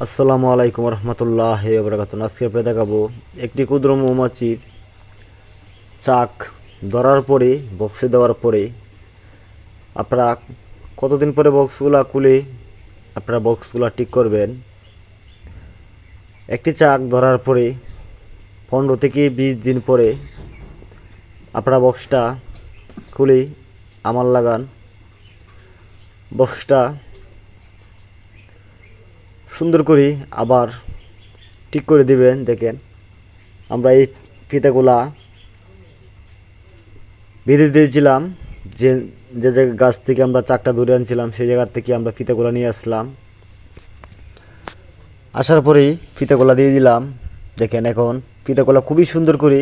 আসসালামু আলাইকুম রহমতুল্লাহি ওয়া বারাকাতুহু। আজকে আপনাদের দেখাবো একটি ক্ষুদ্র মৌমাছির চাক ধরার পরে বক্সে দেওয়ার পরে আপনারা কতদিন পরে বক্সগুলা খুলে আপনারা বক্সগুলা ঠিক করবেন। একটি চাক ধরার পরে 15 থেকে 20 দিন পরে আপনারা বক্সটা খুলে আমার লাগান। বক্সটা সুন্দর করে আবার ঠিক করে দিবেন। দেখেন আমরা এই ফিতাগুলা বেঁধে দিয়েছিলাম, যে যে জায়গা গাছ থেকে আমরা চাকটা ধরে আনছিলাম সেই জায়গা থেকে আমরা ফিতাগুলা নিয়ে আসলাম। আসার পরেই ফিতাগুলা দিয়ে দিলাম। দেখেন এখন ফিতাগুলা খুবই সুন্দর করে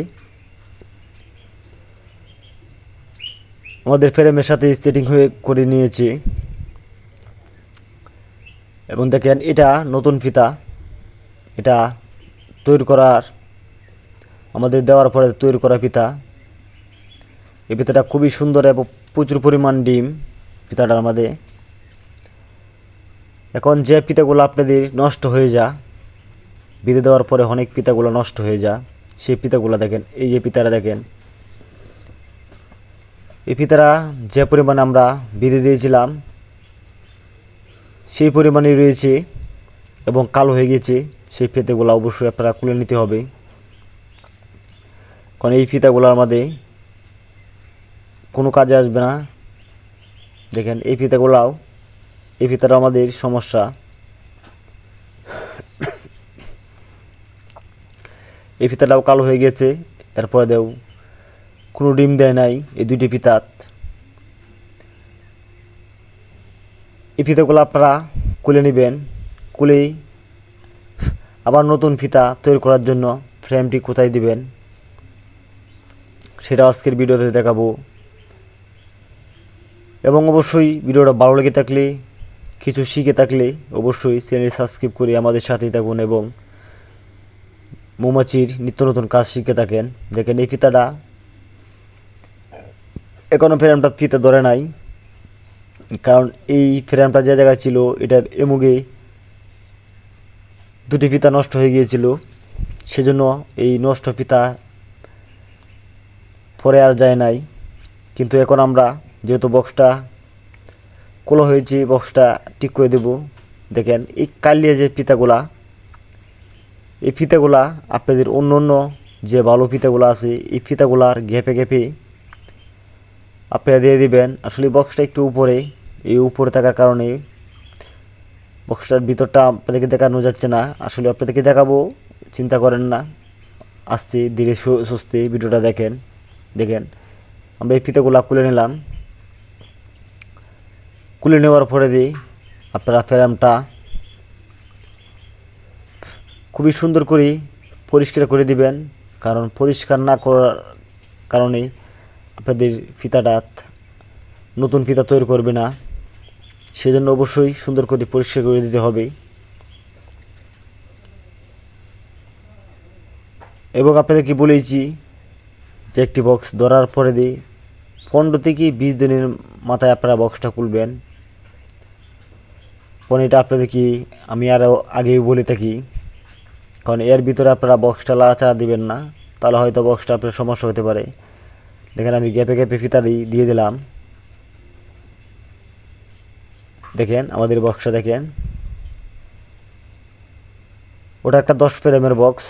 আমাদের ফ্রেমের সাথে সেটিং হয়ে করে নিয়েছি। এবং দেখেন এটা নতুন ফিতা, এটা তৈরি করার আমাদের দেওয়ার পরে তৈরি করা ফিতা। এই ফিতাটা খুবই সুন্দর এবং প্রচুর পরিমাণ ডিম ফিতাটার মধ্যে। এখন যে ফিতাগুলো আপনাদের নষ্ট হয়ে যা বেঁধে দেওয়ার পরে অনেক ফিতাগুলো নষ্ট হয়ে যা, সেই ফিতাগুলো দেখেন, এই যে ফিতাটা দেখেন, এই ফিতাটা যে পরিমাণ আমরা বেঁধে দিয়েছিলাম সেই পরিমাণেই রয়েছে এবং কালো হয়ে গেছে। সেই ফিতাগুলো অবশ্যই আপনারা খুলে নিতে হবে, কারণ এই ফিতাগুলোর মধ্যে কোনো কাজে আসবে না। দেখেন এই ফিতাটা আমাদের সমস্যা। এই ফিতাটাও কালো হয়ে গেছে, এরপরে দেও কোনো ডিম দেয় নাই এই দুইটি ফিতাত। এই ফিতাগুলো আপনারা খুলে নেবেন। খুলেই আবার নতুন ফিতা তৈরি করার জন্য ফ্রেমটি কোথায় দিবেন সেটা আজকের ভিডিওতে দেখাবো। এবং অবশ্যই ভিডিওটা ভালো লেগে থাকলে, কিছু শিখে থাকলে অবশ্যই চ্যানেল সাবস্ক্রাইব করে আমাদের সাথেই থাকুন এবং মৌমাছির নিত্য নতুন কাজ শিখে থাকেন। দেখেন এই ফিতাটা এখনও ফ্রেমটা ফিতা ধরে নাই, কারণ এই ফ্রেমটা যে জায়গায় ছিল এটার এমুগে দুটি ফিতা নষ্ট হয়ে গিয়েছিল, সেজন্য এই নষ্ট ফিতা পরে আর যায় নাই। কিন্তু এখন আমরা যেহেতু বক্সটা খোলা হয়েছে, বক্সটা ঠিক করে দেব। দেখেন এই কালিয়া যে ফিতাগুলা, এই ফিতাগুলা আপনাদের অন্য অন্য যে ভালো ফিতাগুলো আছে এই ফিতাগুলার গ্যাপে গ্যাপে আপনারা দিয়ে দিবেন। আসলে বক্সটা একটু উপরে, এই উপরে থাকার কারণে বক্সটার ভিতরটা আপনাদেরকে দেখানো যাচ্ছে না। আসলে আপনাদেরকে দেখাবো, চিন্তা করেন না, আস্তে ধীরে সুস্থে ভিডিওটা দেখেন। দেখেন আমরা এই ফিতাগুলা খুলে নিলাম। খুলে নেওয়ার পরে দিই আপনারা ফ্রেমটা খুবই সুন্দর করে পরিষ্কার করে দিবেন, কারণ পরিষ্কার না করার কারণে আপনাদের ফিতাটা নতুন ফিতা তৈরি করবে না। সেজন্য অবশ্যই সুন্দর করে পরিষ্কার করে দিতে হবে। এবং আপনাদেরকে বলেছি যে একটি বক্স ধরার পরে দিয়ে 15 থেকে 20 দিনের মাথায় আপনারা বক্সটা খুলবেন। কারণ এটা আপনাদেরকে আমি আরও আগেই বলে থাকি, কারণ এর ভিতরে আপনারা বক্সটা লাড়াচাড়া দিবেন না, তাহলে হয়তো বক্সটা আপনার সমস্যা হতে পারে। দেখেন আমি গ্যাপে গ্যাপে ফিতাটি দিয়ে দিলাম। দেখেন আমাদের বক্সটা দেখেন, ওটা একটা 10 ফ্রেমের বক্স।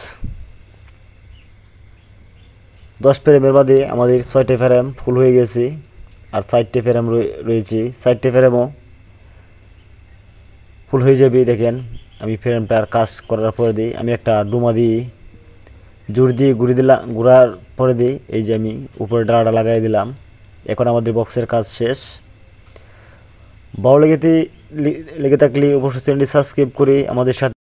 10 ফ্রেমের বাদে আমাদের 6টে ফ্রেম ফুল হয়ে গেছে, আর 4টে ফ্রেম রয়েছে। 4টে ফ্রেমও ফুল হয়ে যাবে। দেখেন আমি ফ্রেমটার কাজ করার পরে দিই, আমি একটা ডুমা দিই, জোর দিয়ে ঘুরার পরে দিই, এই যে আমি উপরে ডালাটা লাগাই দিলাম। এখন আমাদের বক্সের কাজ শেষ। ভালো লেগে থাকলে অবশ্যই চ্যানেলটি সাবস্ক্রাইব করে আমাদের সাথে